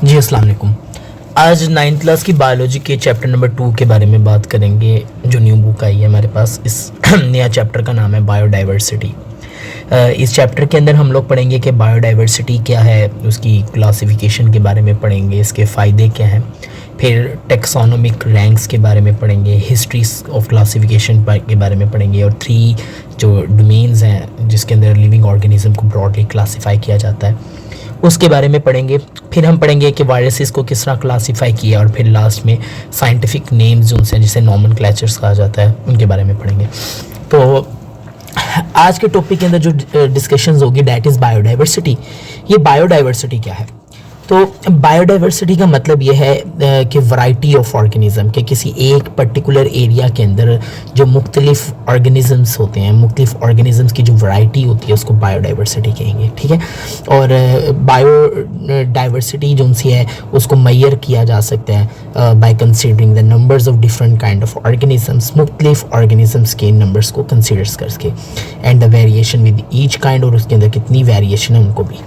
जी अस्सलाम वालेकुम। आज 9th क्लास की बायोलॉजी के चैप्टर नंबर 2 के बारे में बात करेंगे। जो न्यू बुक आई है हमारे पास, इस नया चैप्टर का नाम है बायोडाइवर्सिटी। इस चैप्टर के अंदर हम लोग पढ़ेंगे कि बायोडाइवर्सिटी क्या है, उसकी क्लासिफिकेशन के बारे में पढ़ेंगे, इसके फ़ायदे क्या हैं, फिर टेक्सोनोमिक रैंक्स के बारे में पढ़ेंगे, हिस्ट्री ऑफ क्लासिफिकेशन के बारे में पढ़ेंगे, और 3 जो डोमेन्स हैं जिसके अंदर लिविंग ऑर्गेनिज्म को ब्रॉडली क्लासीफाई किया जाता है उसके बारे में पढ़ेंगे। फिर हम पढ़ेंगे कि वायरसेस को किस तरह क्लासीफाई किया, और फिर लास्ट में साइंटिफिक नेम्स उनसे जिसे नॉमेनक्लेचर्स कहा जाता है उनके बारे में पढ़ेंगे। तो आज के टॉपिक के अंदर जो डिस्कशंस होगी डैट इज़ बायोडाइवर्सिटी। ये बायोडाइवर्सिटी क्या है? तो बायोडाइवर्सिटी का मतलब ये है कि वैरायटी ऑफ ऑर्गेनिज़म, कि किसी एक पर्टिकुलर एरिया के अंदर जो मुख्तलिफ ऑर्गेनिज़म्स होते हैं, मुख्तलिफ ऑर्गेनिज़म्स की जो वैरायटी होती है उसको बायोडाइवर्सिटी कहेंगे, ठीक है। और बायोडाइवर्सिटी जो सी है उसको मेजर किया जा सकता है by considering the numbers of different kind of organisms, मुख्तलिफ ऑर्गेनिज़म्स के नंबर्स को कंसिडर करके, and the variation with each kind, और उसके अंदर कितनी वेरिएशन है उनको भी।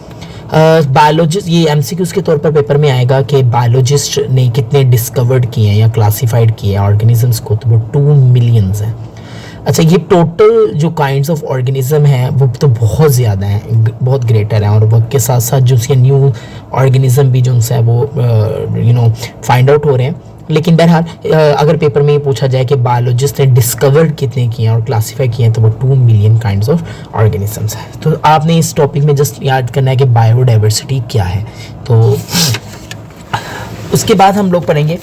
बायोलॉजिस्ट, ये एमसीक्यूज के तौर पर पेपर में आएगा कि बायोलॉजिस्ट ने कितने डिस्कवर्ड किए हैं या क्लासिफाइड किए हैं ऑर्गेनिजम्स को, तो वो 2 मिलियंस हैं। अच्छा, ये टोटल जो काइंड्स ऑफ ऑर्गेनिज्म हैं वो तो बहुत ज़्यादा हैं, बहुत ग्रेटर हैं, और वक्त के साथ साथ जो उसके न्यू ऑर्गेनिज्म भी जो उनसे है वो फाइंड आउट हो रहे हैं। लेकिन बहरहाल अगर पेपर में ये पूछा जाए कि बायोलॉजिस्ट ने डिस्कवर्ड कितने किए हैं और क्लासीफाई किए हैं, तो वो 2 मिलियन काइंड्स ऑफ ऑर्गेनिजम्स हैं। तो आपने इस टॉपिक में जस्ट याद करना है कि बायोडाइवर्सिटी क्या है। तो उसके बाद हम लोग पढ़ेंगे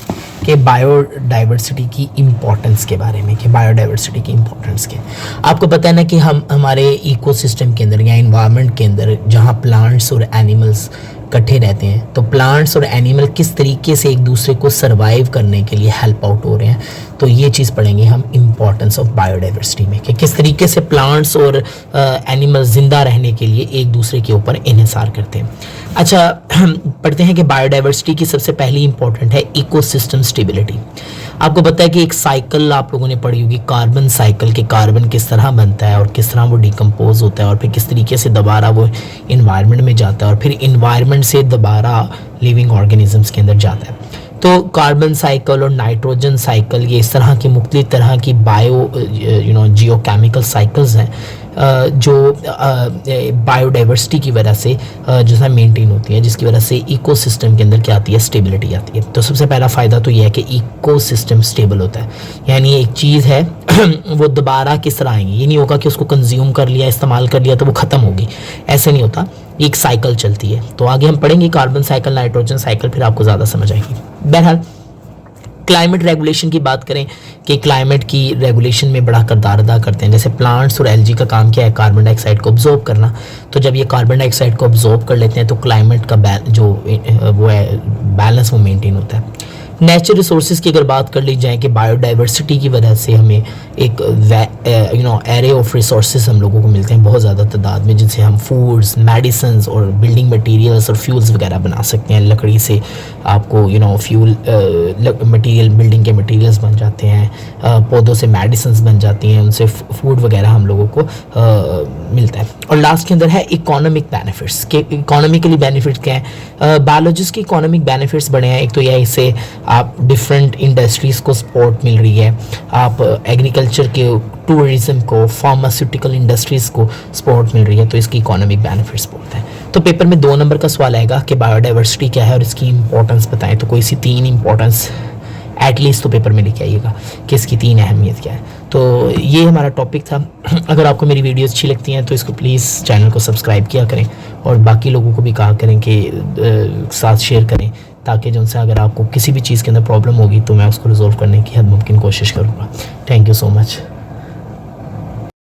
कि बायोडाइवर्सिटी की इम्पोर्टेंस के बारे में, कि बायोडाइवर्सिटी की इम्पोर्टेंस क्या है। आपको पता है ना कि हम हमारे इकोसिस्टम के अंदर या इन्वायरमेंट के अंदर जहाँ प्लांट्स और एनिमल्स इकट्ठे रहते हैं, तो प्लांट्स और एनिमल किस तरीके से एक दूसरे को सर्वाइव करने के लिए हेल्प आउट हो रहे हैं, तो ये चीज़ पढ़ेंगे हम इम्पॉर्टेंस ऑफ बायोडाइवर्सिटी में, कि किस तरीके से प्लांट्स और एनिमल ज़िंदा रहने के लिए एक दूसरे के ऊपर इन्हिसार करते हैं। अच्छा, पढ़ते हैं कि बायोडाइवर्सिटी की सबसे पहली इंपॉर्टेंट है इकोसिस्टम स्टेबिलिटी। आपको पता है कि एक साइकिल आप लोगों ने पढ़ी होगी, कार्बन साइकिल, के कार्बन किस तरह बनता है और किस तरह वो डिकम्पोज होता है, और फिर किस तरीके से दोबारा वो इन्वायरमेंट में जाता है, और फिर इन्वायरमेंट से दोबारा लिविंग ऑर्गेनिजम्स के अंदर जाता है। तो कार्बन साइकिल और नाइट्रोजन साइकिल, ये इस तरह की मुख्तलिफ तरह की जियोकेमिकल साइकिल्स हैं जो बायोडाइवर्सिटी की वजह से जो है मेंटेन होती है, जिसकी वजह से इकोसिस्टम के अंदर क्या आती है, स्टेबिलिटी आती है। तो सबसे पहला फ़ायदा तो ये है कि इकोसिस्टम स्टेबल होता है, यानी एक चीज़ है वो दोबारा किस तरह आएंगी। ये नहीं होगा कि उसको कंज्यूम कर लिया, इस्तेमाल कर लिया तो वो ख़त्म होगी, ऐसे नहीं होता, एक साइकिल चलती है। तो आगे हम पढ़ेंगे कार्बन साइकिल, नाइट्रोजन साइकिल, फिर आपको ज़्यादा समझ आएगी। बहरहाल क्लाइमेट रेगुलेशन की बात करें कि क्लाइमेट की रेगुलेशन में बड़ा किरदार अदा करते हैं। जैसे प्लांट्स और एल्गी का काम क्या है, कार्बन डाइऑक्साइड को ऑब्जॉर्व करना। तो जब ये कार्बन डाइऑक्साइड को ऑब्जॉर्व कर लेते हैं तो क्लाइमेट का जो वो है बैलेंस वो मेंटेन होता है। नेचुरल रिसोर्सेज की अगर बात कर ली जाए कि बायोडाइवर्सिटी की वजह से हमें एक एरे ऑफ रिसोर्सेज हम लोगों को मिलते हैं बहुत ज़्यादा तादाद में, जिनसे हम फूड्स, मेडिसिन्स और बिल्डिंग मटेरियल्स और फ्यूल्स वगैरह बना सकते हैं। लकड़ी से आपको फ्यूल मटेरियल, बिल्डिंग के मटेरियल्स बन जाते हैं, पौधों से मेडिसिन्स बन जाती हैं, उनसे फूड वगैरह हम लोगों को मिलता है। और लास्ट के अंदर है इकोनॉमिक बेनिफिट्स, के इकोनॉमिकली बेनिफिट्स क्या है। बायोलॉजिस्ट के इकोनॉमिक बेनिफिट्स बड़े हैं। एक तो यह है, इससे आप डिफरेंट इंडस्ट्रीज़ को सपोर्ट मिल रही है, आप एग्रीकल्चर के, टूरिज़म को, फार्मास्यूटिकल इंडस्ट्रीज़ को सपोर्ट मिल रही है, तो इसकी इकोनॉमिक बेनिफिट्स बोलते हैं। तो पेपर में 2 नंबर का सवाल आएगा कि बायोडाइवर्सिटी क्या है और इसकी इंपॉर्टेंस बताएं, तो कोई सी 3 इंपॉर्टेंस एटलीस्ट तो पेपर में लिख आइएगा कि इसकी 3 अहमियत क्या है। तो ये हमारा टॉपिक था। अगर आपको मेरी वीडियोस अच्छी लगती हैं तो इसको प्लीज़ चैनल को सब्सक्राइब किया करें, और बाकी लोगों को भी कहा करें कि साथ शेयर करें, ताकि जो उनसे अगर आपको किसी भी चीज़ के अंदर प्रॉब्लम होगी तो मैं उसको रिजॉल्व करने की हद मुमकिन कोशिश करूँगा। Thank you so much.